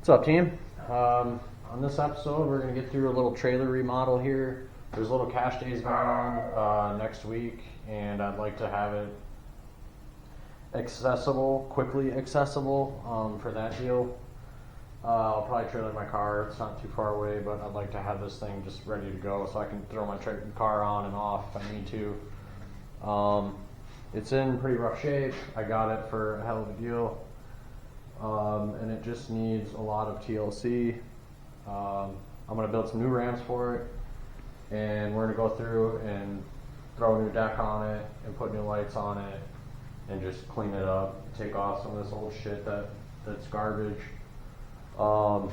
What's up, team? On this episode, we're going to get through a little trailer remodel here. There's little cash days going on next week, and I'd like to have it accessible, quickly accessible for that deal. I'll probably trailer my car. It's not too far away, but I'd like to have this thing just ready to go so I can throw my car on and off if I need to. It's in pretty rough shape. I got it for a hell of a deal. And it just needs a lot of TLC. I'm going to build some new ramps for it, and we're going to go through and throw a new deck on it and put new lights on it and just clean it up, take off some of this old shit that's garbage. So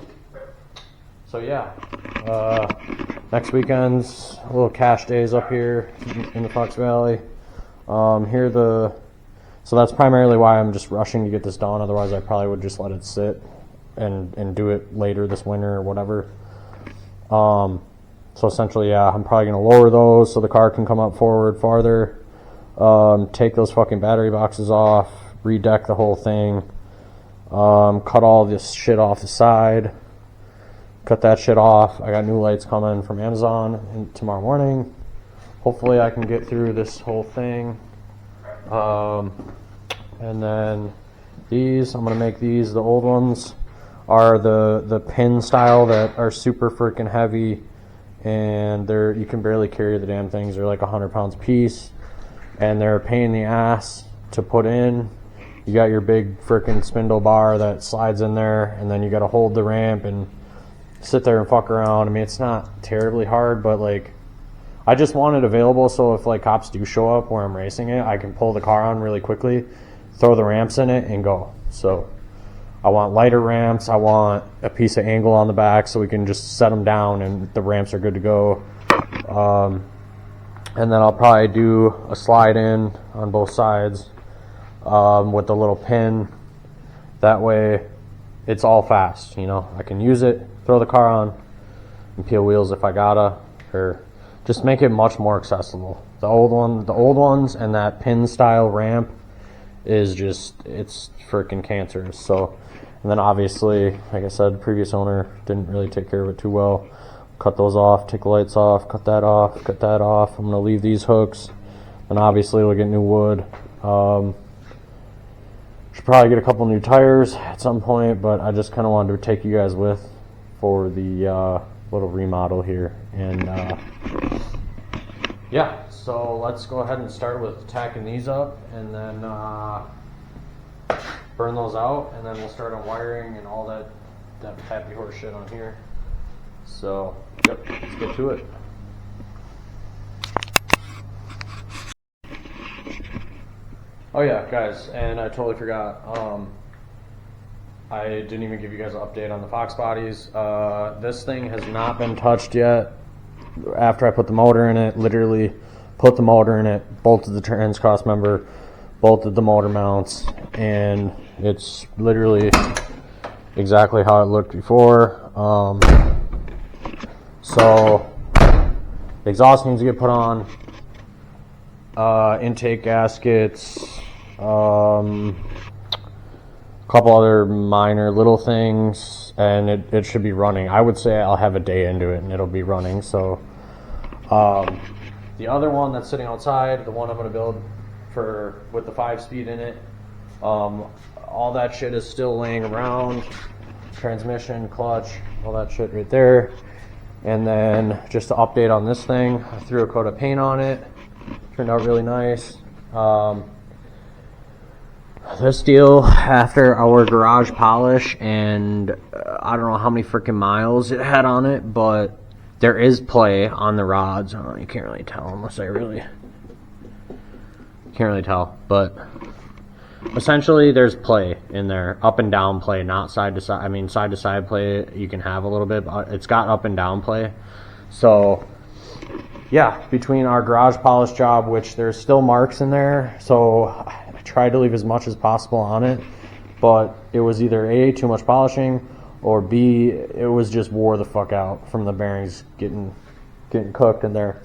yeah, next weekend's a little cash days up here in the Fox Valley. So that's primarily why I'm just rushing to get this done. Otherwise, I probably would just let it sit and do it later this winter or whatever. So essentially, yeah, I'm probably going to lower those so the car can come up forward farther. Take those fucking battery boxes off, redeck the whole thing, cut all this shit off the side, cut that shit off. I got new lights coming from Amazon tomorrow morning. Hopefully I can get through this whole thing. And then these, I'm going to make these, the old ones are the pin style that are super freaking heavy, and you can barely carry the damn things. They're like 100 pounds a piece, and they're a pain in the ass to put in. You got your big freaking spindle bar that slides in there, and then you got to hold the ramp and sit there and fuck around. I mean, it's not terribly hard, but like, I just want it available so if like cops do show up where I'm racing it, I can pull the car on really quickly, throw the ramps in it, and go. So I want lighter ramps. I want a piece of angle on the back so we can just set them down and the ramps are good to go. And then I'll probably do a slide in on both sides with the little pin. That way it's all fast, you know. I can use it, throw the car on, and peel wheels if I gotta, or just make it much more accessible. The old ones and that pin style ramp is just, it's freaking cancerous. So, and then obviously, like I said, the previous owner didn't really take care of it too well. Cut those off, take the lights off, cut that off, cut that off. I'm gonna leave these hooks, and obviously we'll get new wood. Should probably get a couple new tires at some point, but I just kind of wanted to take you guys with for the little remodel here. And yeah, so let's go ahead and start with tacking these up, and then burn those out, and then we'll start on wiring and all that happy horse shit on here. So yep, let's get to it. Oh yeah, guys, and I totally forgot, I didn't even give you guys an update on the Fox bodies. This thing has not been touched yet. After I put the motor in it, literally put the motor in it, bolted the trans cross member, bolted the motor mounts, and it's literally exactly how it looked before. So the exhaust needs to get put on, intake gaskets, a couple other minor little things, and it should be running. I would say I'll have a day into it and it'll be running. So the other one that's sitting outside, the one I'm going to build with the 5-speed in it, all that shit is still laying around. Transmission, clutch, all that shit right there. And then just to update on this thing, I threw a coat of paint on it. Turned out really nice. This deal, after our garage polish, and I don't know how many freaking miles it had on it, but there is play on the rods. Oh, you can't really tell unless I really can't really tell, but essentially there's play in there, up and down play, not side to side. I mean, side to side play you can have a little bit, but it's got up and down play. So yeah, between our garage polish job, which there's still marks in there, so I tried to leave as much as possible on it, but it was either A, too much polishing, or B, it was just wore the fuck out from the bearings getting cooked in there.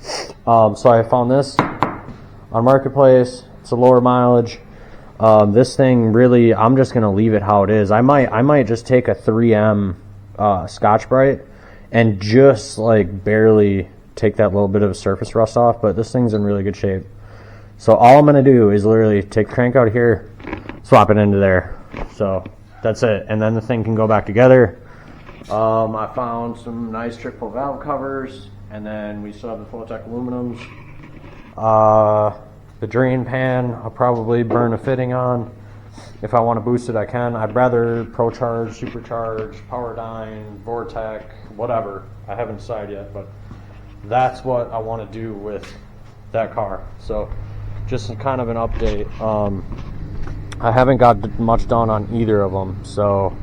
So I found this on Marketplace. It's a lower mileage. This thing really, I'm just gonna leave it how it is. I might just take a 3M Scotch-Brite and just like barely take that little bit of surface rust off, but this thing's in really good shape. So all I'm gonna do is literally take the crank out here, swap it into there. So that's it, and then the thing can go back together. I found some nice triple valve covers, and then we still have the Flowtech aluminums. The drain pan, I'll probably burn a fitting on. If I want to boost it, I can. I'd rather ProCharge, Supercharge, Powerdyne, Vortec, whatever. I haven't decided yet, but that's what I want to do with that car. So just kind of an update. I haven't got much done on either of them, so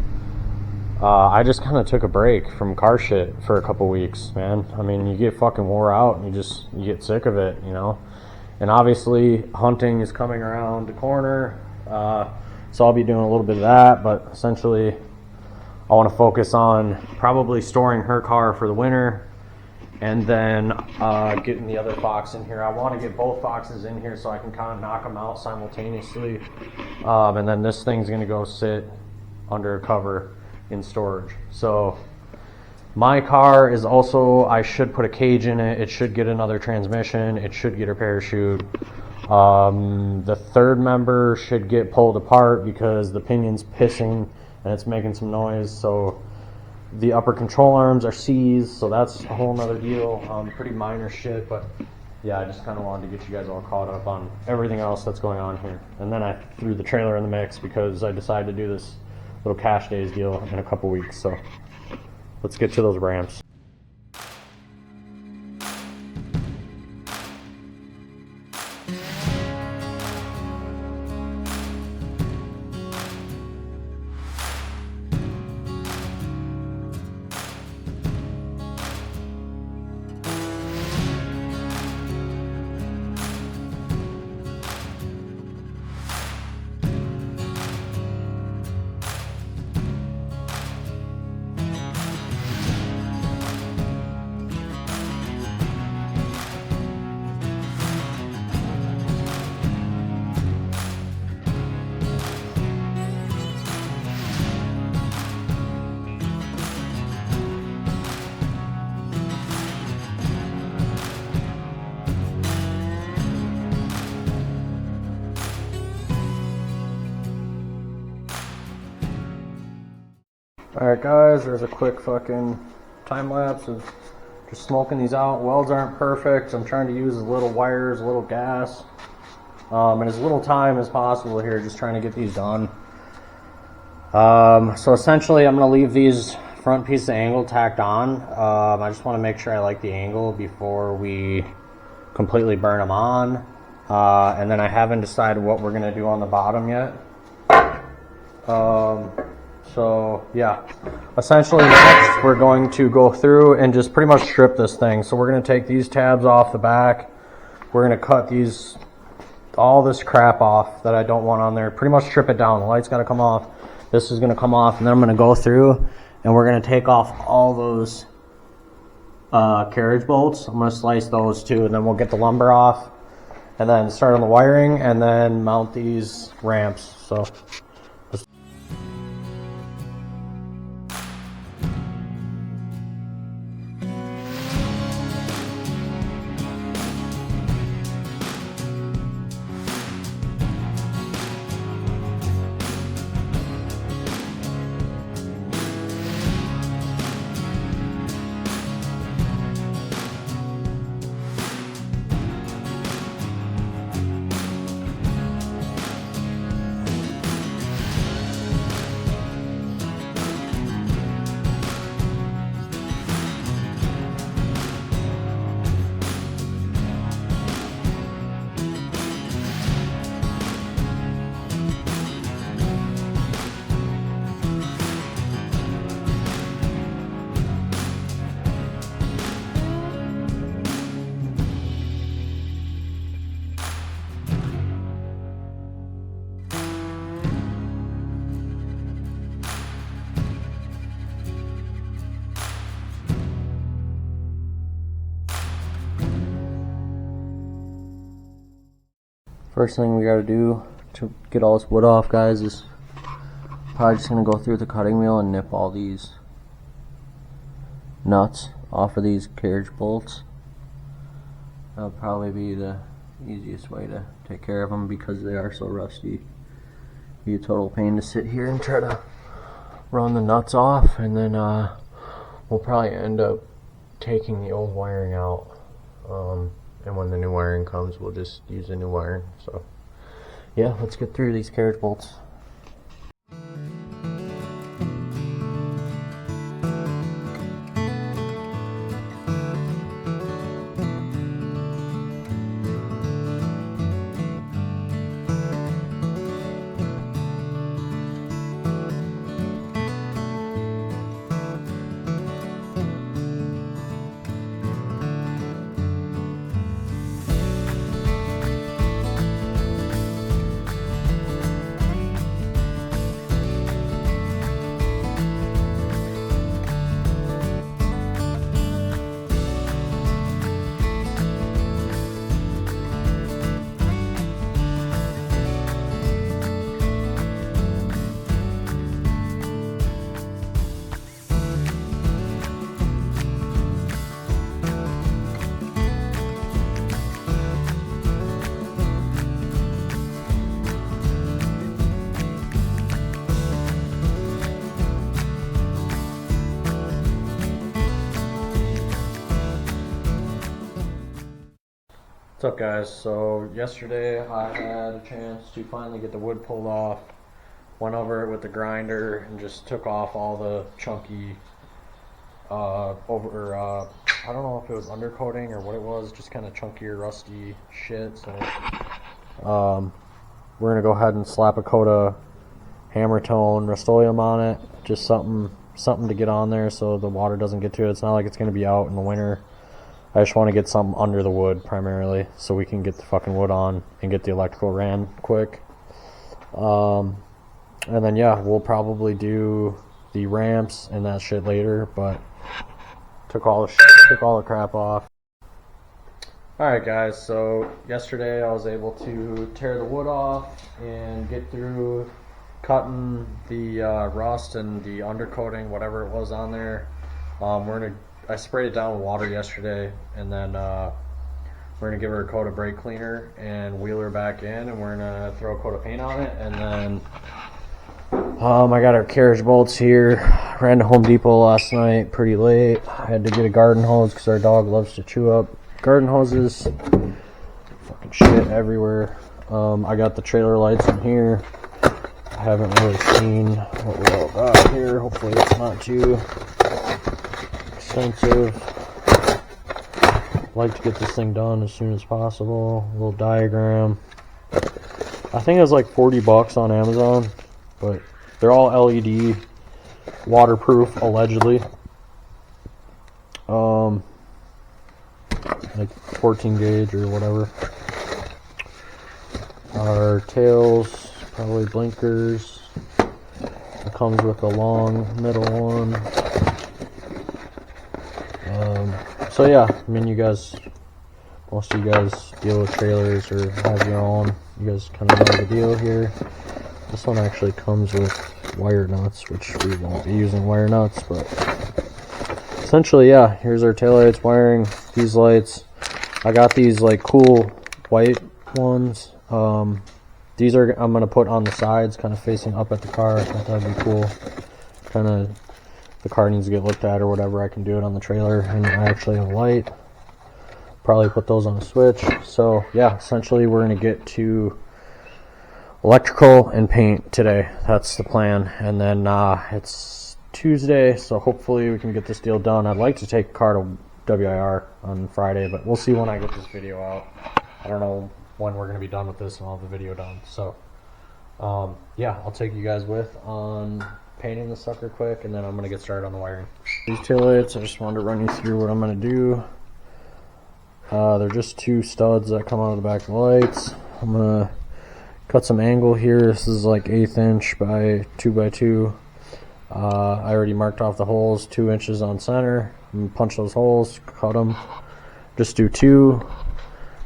I just kind of took a break from car shit for a couple weeks, man. I mean, you get fucking wore out and you get sick of it, you know. And obviously hunting is coming around the corner, so I'll be doing a little bit of that, but essentially I want to focus on probably storing her car for the winter, and then getting the other Fox in here. I want to get both Foxes in here so I can kind of knock them out simultaneously, and then this thing's going to go sit under a cover in storage. So my car is also, I should put a cage in it. It should get another transmission. It should get a parachute. The third member should get pulled apart because the pinion's pissing and it's making some noise. So the upper control arms are seized, so that's a whole nother deal. Pretty minor shit, but yeah, I just kind of wanted to get you guys all caught up on everything else that's going on here. And then I threw the trailer in the mix because I decided to do this little cash days deal in a couple weeks. So let's get to those ramps. Alright guys, there's a quick fucking time lapse of just smoking these out. Welds aren't perfect. I'm trying to use as little wires, a little gas, and as little time as possible here, just trying to get these done. So essentially I'm going to leave these front piece of angle tacked on. I just want to make sure I like the angle before we completely burn them on. And then I haven't decided what we're going to do on the bottom yet. So yeah, essentially next we're going to go through and just pretty much strip this thing. So we're going to take these tabs off the back. We're going to cut all this crap off that I don't want on there. Pretty much strip it down. The light's got to come off. This is going to come off, and then I'm going to go through and we're going to take off all those carriage bolts. I'm going to slice those too, and then we'll get the lumber off and then start on the wiring and then mount these ramps. So first thing we got to do to get all this wood off, guys, is probably just gonna go through the cutting wheel and nip all these nuts off of these carriage bolts. That'll probably be the easiest way to take care of them because they are so rusty. Be a total pain to sit here and try to run the nuts off, and then we'll probably end up taking the old wiring out, and when the new wiring comes we'll just use the new wiring. So yeah, let's get through these carriage bolts. What's up, guys? So yesterday I had a chance to finally get the wood pulled off. Went over it with the grinder and just took off all the chunky I don't know if it was undercoating or what it was, just kind of chunkier, rusty shit. So we're gonna go ahead and slap a coat of hammer tone Rust-Oleum on it, just something to get on there so the water doesn't get to it. It's not like it's gonna be out in the winter. I just want to get something under the wood primarily so we can get the fucking wood on and get the electrical ran quick. And then yeah, we'll probably do the ramps and that shit later, but took all the crap off. Alright guys, so yesterday I was able to tear the wood off and get through cutting the rust and the undercoating, whatever it was on there. I sprayed it down with water yesterday, and then we're gonna give her a coat of brake cleaner and wheel her back in, and we're gonna throw a coat of paint on it, and then I got our carriage bolts here. Ran to Home Depot last night pretty late. I had to get a garden hose because our dog loves to chew up garden hoses. Fucking shit everywhere. I got the trailer lights in here. I haven't really seen what we all got here. Hopefully it's not too expensive. Like to get this thing done as soon as possible. A little diagram. I think it was like 40 bucks on Amazon, but they're all LED, waterproof, allegedly. Like 14 gauge or whatever. Our tails, probably blinkers. It comes with a long middle one. So yeah, I mean, most of you guys deal with trailers or have your own. You guys kind of know the deal here. This one actually comes with wire nuts, which we won't be using wire nuts, but essentially, yeah, here's our taillights, wiring, these lights. I got these like cool white ones. These are I'm gonna put on the sides, kind of facing up at the car. I thought that'd be cool. Kind of, the car needs to get looked at or whatever, I can do it on the trailer, and I actually have a light. Probably put those on the switch. So yeah, essentially we're gonna get to electrical and paint today. That's the plan. And then it's Tuesday, so hopefully we can get this deal done. I'd like to take a car to WIR on Friday, but we'll see when I get this video out. I don't know when we're gonna be done with this and I'll have the video done. So yeah, I'll take you guys with on painting the sucker quick, and then I'm gonna get started on the wiring. These taillights, I just wanted to run you through what I'm gonna do. They're just two studs that come out of the back of the lights. I'm gonna cut some angle here. This is like 1/8 inch by 2 by 2. I already marked off the holes, 2 inches on center. I'm gonna punch those holes, cut them. Just do 2.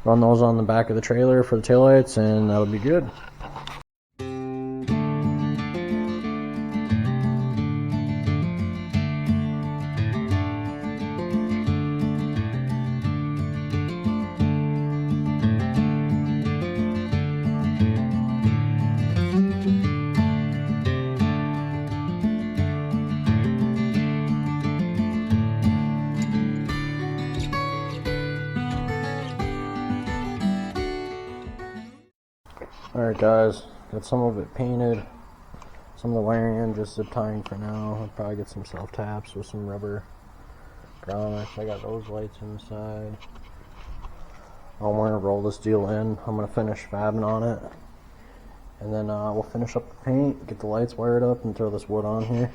Run those on the back of the trailer for the taillights, and that'll be good. Alright guys, got some of it painted, some of the wiring in, just zip tying for now. I'll probably get some self-taps with some rubber grommets. I got those lights inside. I'm going to roll this deal in. I'm going to finish fabbing on it. And then we'll finish up the paint, get the lights wired up, and throw this wood on here.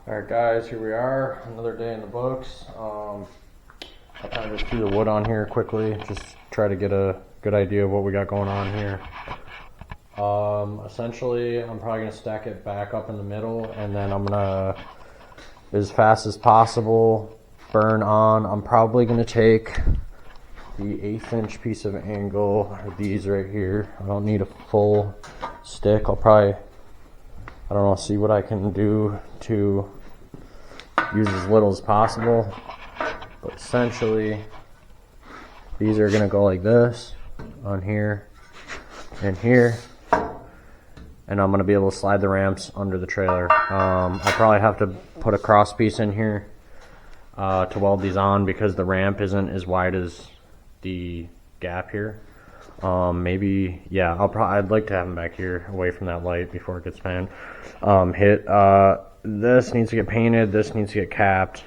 Alright guys, here we are, another day in the books. I kind of just threw the wood on here quickly, just try to get a good idea of what we got going on here. Essentially, I'm probably going to stack it back up in the middle, and then I'm going to, as fast as possible, burn on. I'm probably going to take the 1/8 inch piece of angle, or these right here. I don't need a full stick. I'll probably, I don't know, see what I can do to use as little as possible. But essentially, these are going to go like this on here and here. And I'm going to be able to slide the ramps under the trailer. I'll probably have to put a cross piece in here to weld these on because the ramp isn't as wide as the gap here. Maybe, yeah, I'd like to have them back here away from that light before it gets hit. This needs to get painted. This needs to get capped.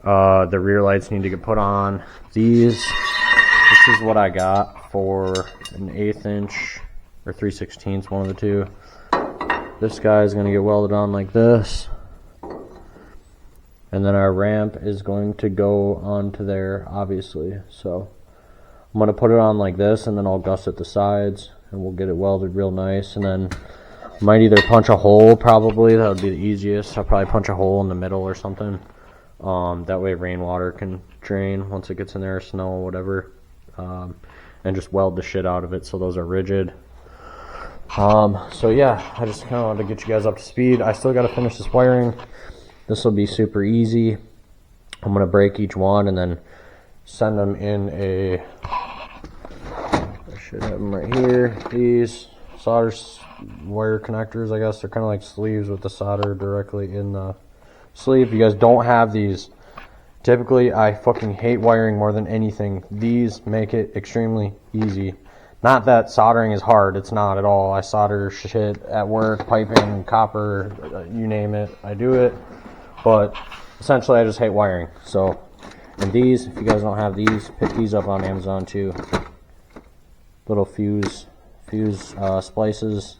The rear lights need to get put on. This is what I got for an 1/8 inch or 3/16, one of the two. This guy is going to get welded on like this. And then our ramp is going to go onto there, obviously. So I'm going to put it on like this, and then I'll gusset the sides, and we'll get it welded real nice. And then I might either punch a hole, probably. That would be the easiest. I'll probably punch a hole in the middle or something. That way rainwater can drain once it gets in there, snow, whatever. And just weld the shit out of it so those are rigid. So yeah, I just kind of wanted to get you guys up to speed. I still got to finish this wiring. This will be super easy. I'm going to break each one and then send them in a, I should have them right here. These solder wire connectors, I guess they're kind of like sleeves with the solder directly in the sleeve. If you guys don't have these, typically I fucking hate wiring more than anything. These make it extremely easy. Not that soldering is hard, it's not at all. I solder shit at work, piping, copper, you name it, I do it. But essentially I just hate wiring. So, and these, if you guys don't have these, pick these up on Amazon too. Little fuse splices.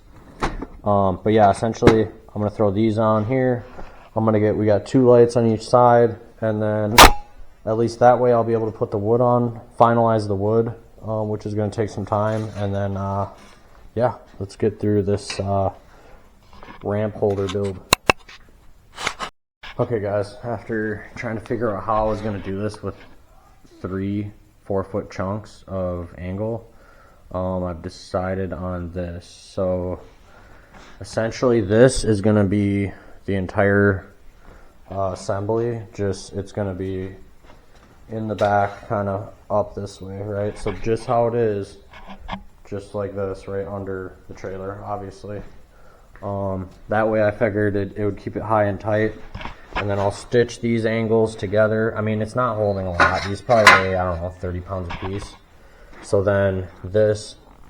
But yeah, essentially I'm gonna throw these on here. We got 2 lights on each side, and then at least that way I'll be able to put the wood on, finalize the wood, which is going to take some time, and then yeah, let's get through this ramp holder build. Okay guys, after trying to figure out how I was going to do this with 3 4-foot chunks of angle, I've decided on this. So essentially this is going to be the entire assembly, just it's going to be in the back, kind of up this way, right? So just how it is, just like this, right under the trailer, obviously. That way I figured it would keep it high and tight, and then I'll stitch these angles together. I mean, it's not holding a lot. These probably weigh, I don't know, 30 pounds a piece. So then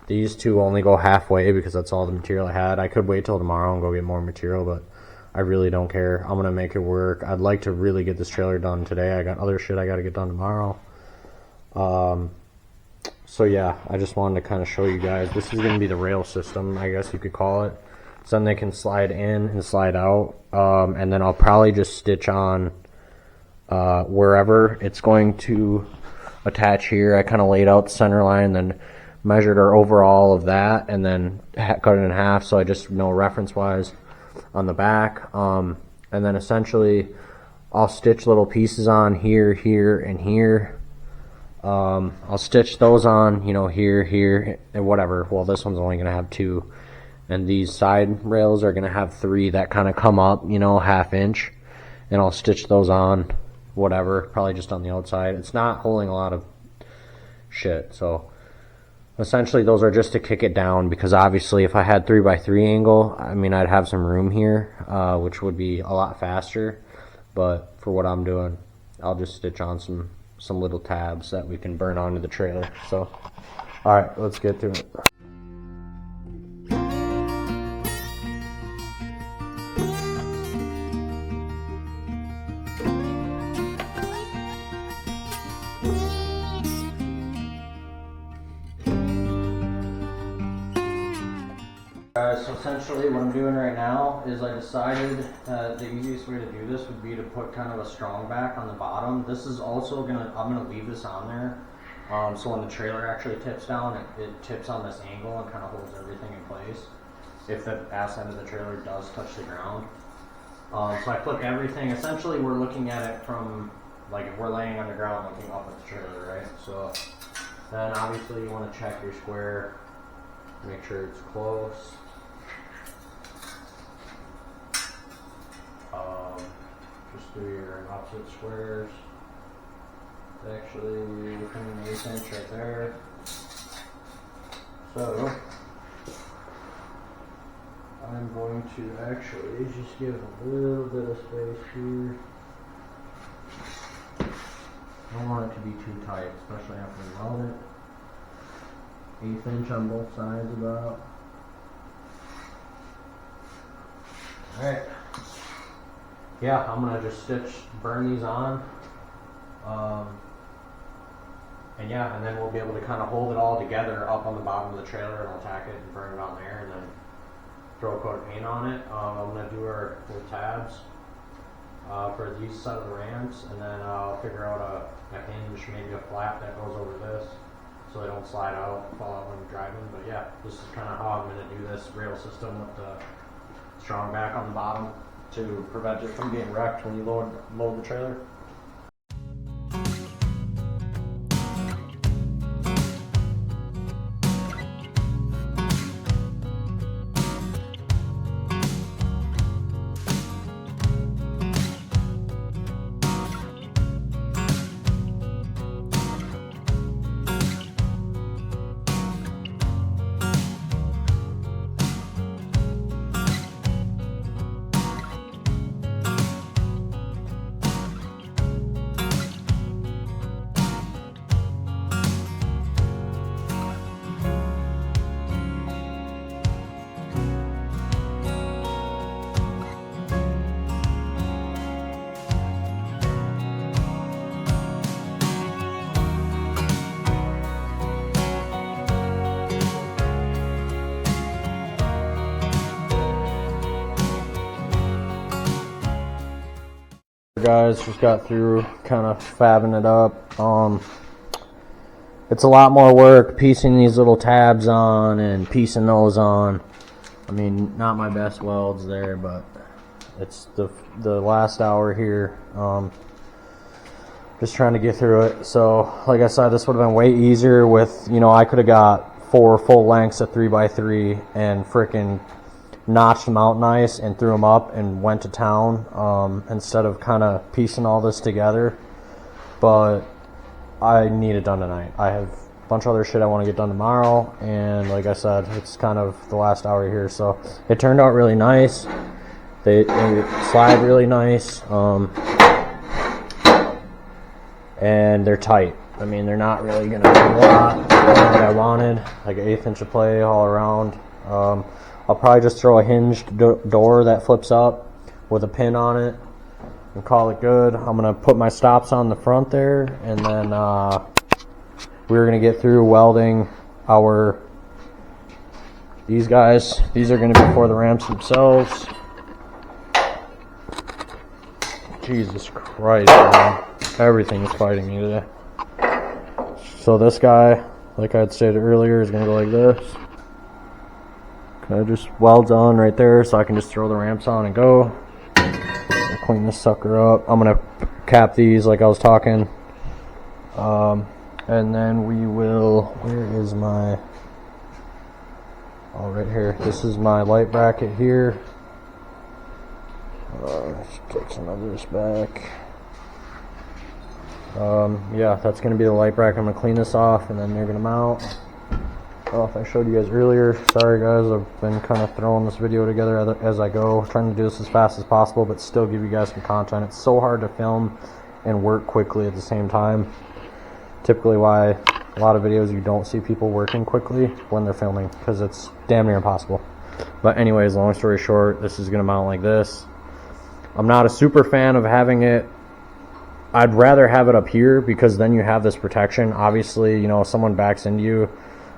these two only go halfway because that's all the material I had. I could wait till tomorrow and go get more material, but I really don't care. I'm gonna make it work. I'd like to really get this trailer done today. I got other shit I gotta get done tomorrow. So yeah, I just wanted to kind of show you guys. This is gonna be the rail system, I guess you could call it. So then they can slide in and slide out. And then I'll probably just stitch on wherever it's going to attach here. I kind of laid out the center line, then measured our overall of that, and then cut it in half so I just know reference wise on the back. And then essentially I'll stitch little pieces on here, here, and here. I'll stitch those on, you know, here, here, and whatever. Well, this one's only gonna have 2, and these side rails are gonna have 3 that kind of come up, you know, 1/2 inch, and I'll stitch those on whatever, probably just on the outside. It's not holding a lot of shit, so essentially those are just to kick it down, because obviously if I had 3x3 angle, I mean, I'd have some room here, which would be a lot faster. But for what I'm doing, I'll just stitch on some little tabs that we can burn onto the trailer. So all right, let's get to it. Guys, so essentially what I'm doing right now is I decided that the easiest way to do this would be to put kind of a strong back on the bottom. This is also I'm gonna leave this on there, so when the trailer actually tips down, it tips on this angle and kind of holds everything in place if the ass end of the trailer does touch the ground. So I put everything, essentially we're looking at it from, like, if we're laying on the ground looking up at the trailer, right? So then obviously you want to check your square, make sure it's close. Just do your opposite squares. Actually, within an 1/8 inch right there. So I'm going to actually just give a little bit of space here. I don't want it to be too tight, especially after we weld it. 1/8 inch on both sides about. Alright. Yeah, I'm gonna just burn these on. And yeah, and then we'll be able to kind of hold it all together up on the bottom of the trailer, and I'll tack it and burn it on there, and then throw a coat of paint on it. I'm gonna do our little tabs for these side of the ramps, and then I'll figure out a hinge, maybe a flap that goes over this, so they don't slide out and fall out when you're driving. But yeah, this is kind of how I'm gonna do this rail system with the strong back on the bottom to prevent it from getting wrecked when you load the trailer. Guys, just got through kind of fabbing it up. It's a lot more work piecing these little tabs on and piecing those on. I mean, not my best welds there, but it's the last hour here. Just trying to get through it. So like I said, this would have been way easier with, you know, I could have got 4 full lengths of 3x3 and freaking notched them out nice and threw them up and went to town, instead of kind of piecing all this together. But I need it done tonight. I have a bunch of other shit I want to get done tomorrow, and like I said, it's kind of the last hour here. So it turned out really nice. They slide really nice, and they're tight. I mean, they're not really gonna do a lot that I wanted, like an 1/8 inch of play all around. I'll probably just throw a hinged door that flips up with a pin on it and call it good. I'm going to put my stops on the front there, and then we're going to get through welding these guys. These are going to be for the ramps themselves. Jesus Christ, man. Everything is fighting me today. So this guy, like I had stated earlier, is going to go like this. Kind of just welds on right there, so I can just throw the ramps on and go. I'll clean this sucker up. I'm gonna cap these like I was talking, and then we will. Where is my? Oh, right here. This is my light bracket here. Let's take some of this back. Yeah, that's going to be the light bracket. I'm going to clean this off and then they're going to mount. Oh, if I showed you guys earlier, sorry guys, I've been kind of throwing this video together as I go, trying to do this as fast as possible, but still give you guys some content. It's so hard to film and work quickly at the same time. Typically why a lot of videos you don't see people working quickly when they're filming, because it's damn near impossible. But anyways, long story short, this is going to mount like this. I'm not a super fan of having it. I'd rather have it up here because then you have this protection. Obviously, you know, if someone backs into you,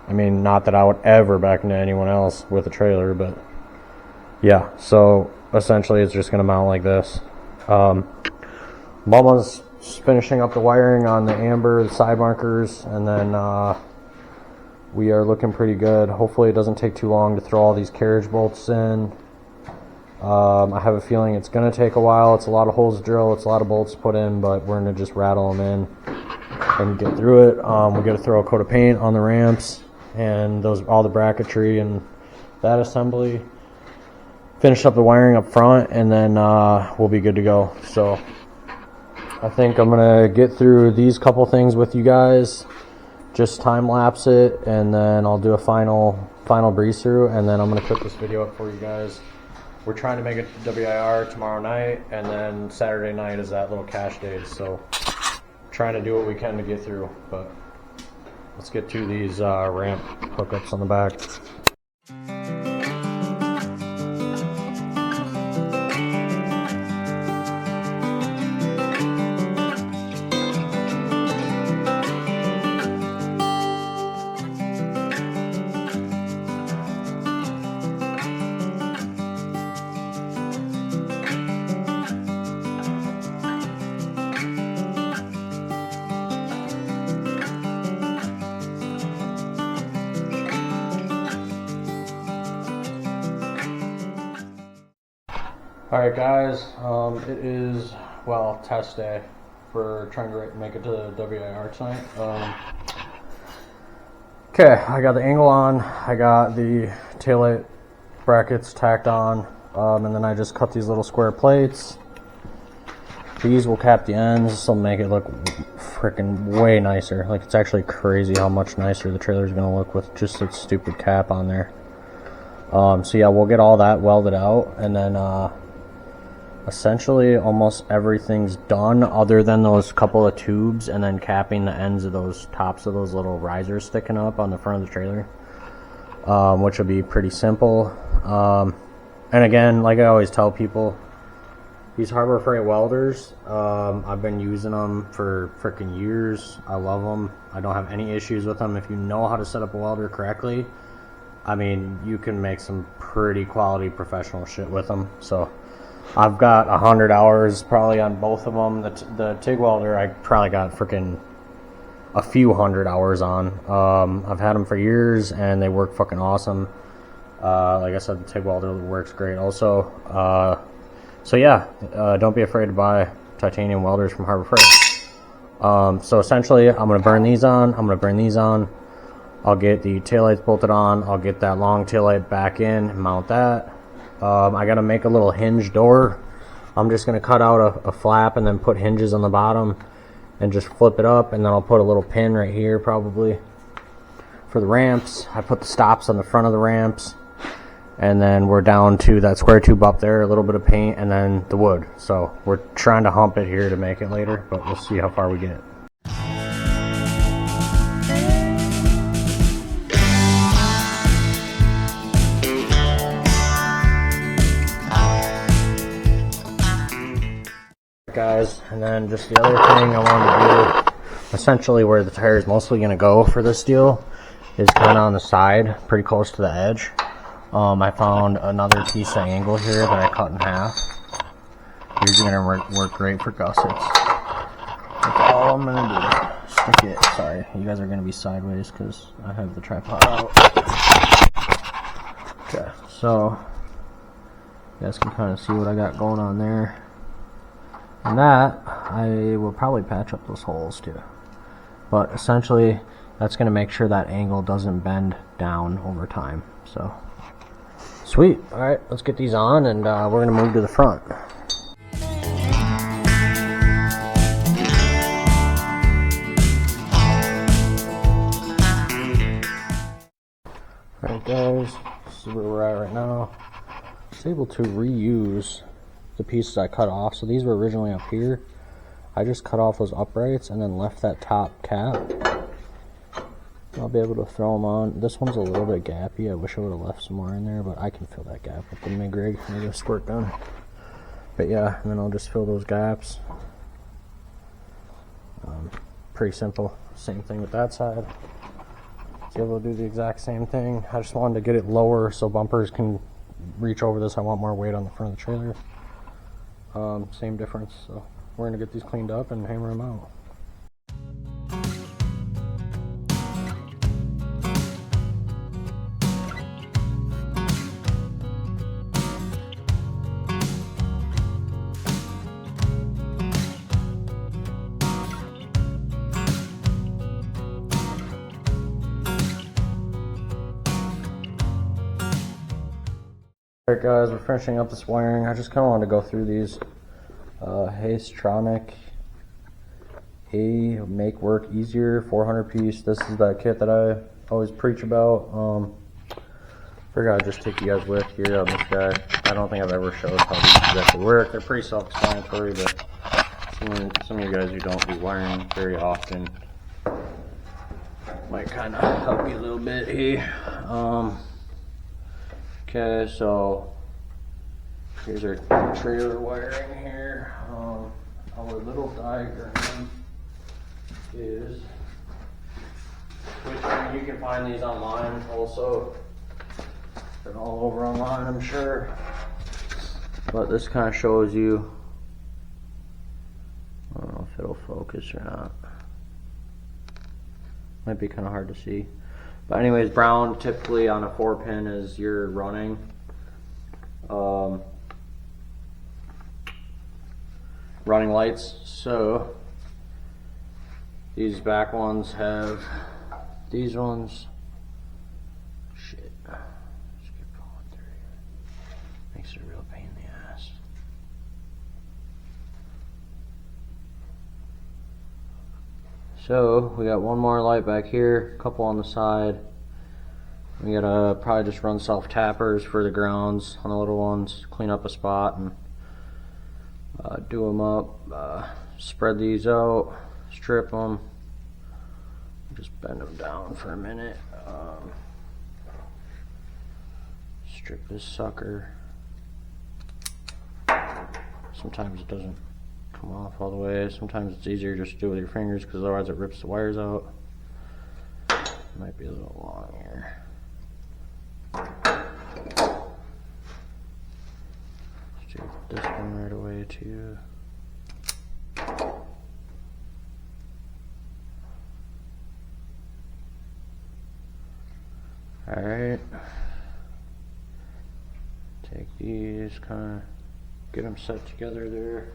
I mean, not that I would ever back into anyone else with a trailer, but yeah, so essentially it's just going to mount like this. Mama's finishing up the wiring on the amber, the side markers, and then we are looking pretty good. Hopefully it doesn't take too long to throw all these carriage bolts in. I have a feeling it's going to take a while. It's a lot of holes to drill, it's a lot of bolts to put in, but we're going to just rattle them in and get through it. We're going to throw a coat of paint on the ramps and all the bracketry and that assembly. Finish up the wiring up front, and then we'll be good to go. So I think I'm going to get through these couple things with you guys, just time lapse it, and then I'll do a final breeze through, and then I'm going to put this video up for you guys. We're trying to make it to WIR tomorrow night, and then Saturday night is that little cash day, so trying to do what we can to get through. But let's get to these ramp hookups on the back. Alright guys, it is, well, test day for trying to make it to the WIR tonight. Okay, I got the angle on, I got the taillight brackets tacked on, and then I just cut these little square plates. These will cap the ends, this will make it look freaking way nicer. Like, it's actually crazy how much nicer the trailer is going to look with just its stupid cap on there. So yeah, we'll get all that welded out, and then essentially almost everything's done other than those couple of tubes and then capping the ends of those tops of those little risers sticking up on the front of the trailer, which will be pretty simple. And again, like I always tell people, these Harbor Freight welders, I've been using them for freaking years. I love them. I don't have any issues with them. If you know how to set up a welder correctly, I mean, you can make some pretty quality professional shit with them. So I've got 100 hours probably on both of them. The TIG welder, I probably got freaking a few hundred hours on. I've had them for years and they work fucking awesome. Like I said, the TIG welder works great also. So yeah, don't be afraid to buy titanium welders from Harbor Freight. So essentially, I'm going to burn these on. I'm going to burn these on. I'll get the taillights bolted on. I'll get that long taillight back in, mount that. I got to make a little hinge door. I'm just going to cut out a flap and then put hinges on the bottom and just flip it up, and then I'll put a little pin right here probably for the ramps. I put the stops on the front of the ramps, and then we're down to that square tube up there, a little bit of paint, and then the wood. So we're trying to hump it here to make it later, but we'll see how far we get. Guys, and then just the other thing I wanted to do, essentially where the tire is mostly going to go for this deal is kind of on the side, pretty close to the edge. I found another piece of angle here that I cut in half. These are going to work great for gussets. That's all I'm going to do. Stick it. Sorry, you guys are going to be sideways because I have the tripod out. Okay, so you guys can kind of see what I got going on there. And that, I will probably patch up those holes too. But essentially, that's going to make sure that angle doesn't bend down over time. So, sweet. Alright, let's get these on, and we're going to move to the front. was able to reuse the pieces I cut off. So these were originally up here. I just cut off those uprights and then left that top cap. I'll be able to throw them on. This one's a little bit gappy. I wish I would have left some more in there, but I can fill that gap with the MIG rig. Maybe a squirt gun. But yeah, and then I'll just fill those gaps. Pretty simple. Same thing with that side. So able to do the exact same thing. I just wanted to get it lower so bumpers can reach over this. I want more weight on the front of the trailer. Same difference. So we're gonna get these cleaned up and hammer them out. Alright guys, we're finishing up this wiring. I just kind of wanted to go through these. Hastronic A Make Work Easier 400 piece. This is that kit that I always preach about. Figured I'd just take you guys with here on this guy. I don't think I've ever showed how these exactly work. They're pretty self-explanatory, but some of you guys who don't do wiring very often might kind of help you a little bit here. Okay, so here's our trailer wiring here. Our little diagram is, which you can find these online also. They're all over online, I'm sure. But this kind of shows you, I don't know if it'll focus or not. Might be kind of hard to see. But anyways, brown typically on a 4-pin is your running. Running lights. So these back ones have these ones. Shit. Just keep going through here. Makes it a real pain in the ass. So we got one more light back here, a couple on the side. We gotta probably just run self tappers for the grounds on the little ones, clean up a spot and do them up, spread these out, strip them, just bend them down for a minute, strip this sucker. Sometimes it doesn't come off all the way. Sometimes it's easier just to do it with your fingers because otherwise it rips the wires out. Might be a little long here. Let's do this one right away too. Alright. Take these, kind of get them set together there.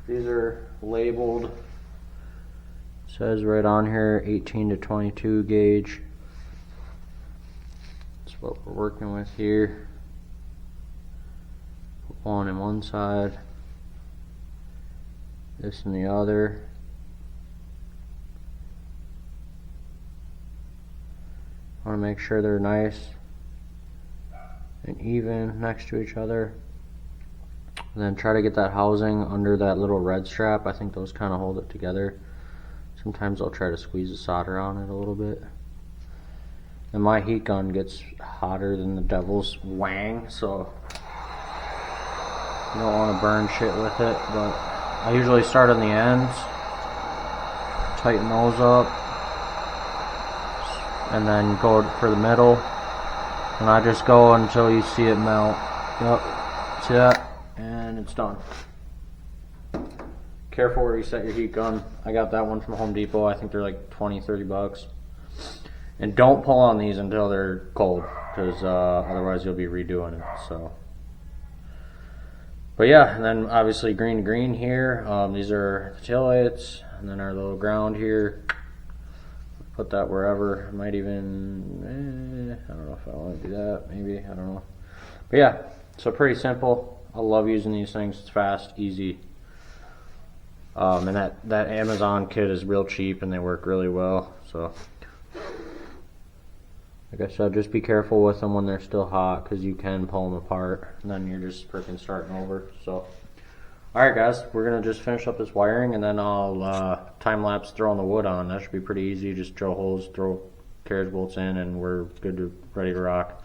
These are labeled. It says right on here 18 to 22 gauge. That's what we're working with here. Put one in one side, this in the other. I want to make sure they're nice and even next to each other. And then try to get that housing under that little red strap. I think those kind of hold it together. Sometimes I'll try to squeeze the solder on it a little bit. And my heat gun gets hotter than the devil's wang, so you don't want to burn shit with it. But I usually start on the ends, tighten those up, and then go for the middle. And I just go until you see it melt. Yep, see that? And it's done. Careful where you set your heat gun. I got that one from Home Depot. I think they're like 20-30 bucks. And don't pull on these until they're cold, because otherwise you'll be redoing it. So, but yeah, and then obviously green to green here. These are the taillights, and then our little ground here. Put that wherever. I might even, I don't know if I want to do that. Maybe, I don't know. But yeah, so pretty simple. I love using these things. It's fast, easy. And that Amazon kit is real cheap and they work really well. So Like I said, just be careful with them when they're still hot, because you can pull them apart, and then you're just freaking starting over. So, alright guys, we're going to just finish up this wiring, and then I'll time-lapse throwing the wood on. That should be pretty easy. Just drill holes, throw carriage bolts in, and we're ready to rock.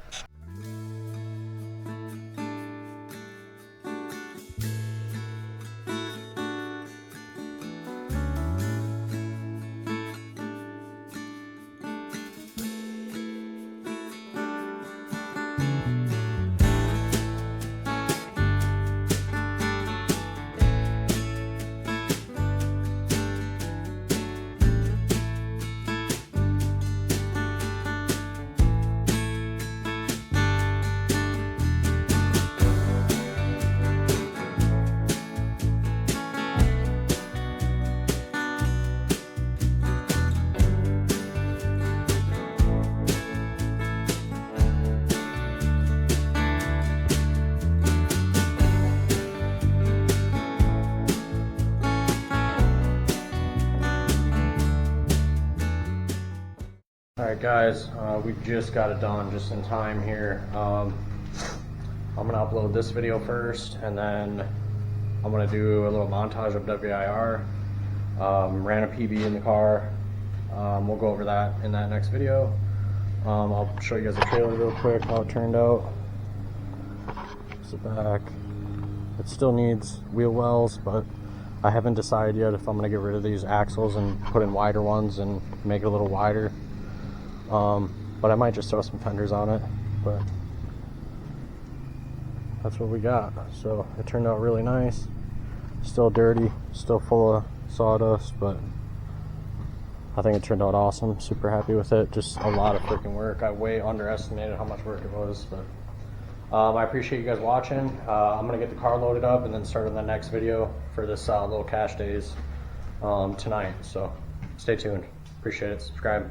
Alright guys, we just got it done just in time here. I'm going to upload this video first, and then I'm going to do a little montage of WIR. Ran a PB in the car. We'll go over that in that next video. I'll show you guys the trailer real quick, how it turned out. It's the back. It still needs wheel wells, but I haven't decided yet if I'm going to get rid of these axles and put in wider ones and make it a little wider. But I might just throw some fenders on it, but that's what we got. So it turned out really nice. Still dirty, still full of sawdust, but I think it turned out awesome. Super happy with it. Just a lot of freaking work. I way underestimated how much work it was, but I appreciate you guys watching. I'm gonna get the car loaded up and then start on the next video for this little cash days tonight. So stay tuned. Appreciate it. Subscribe.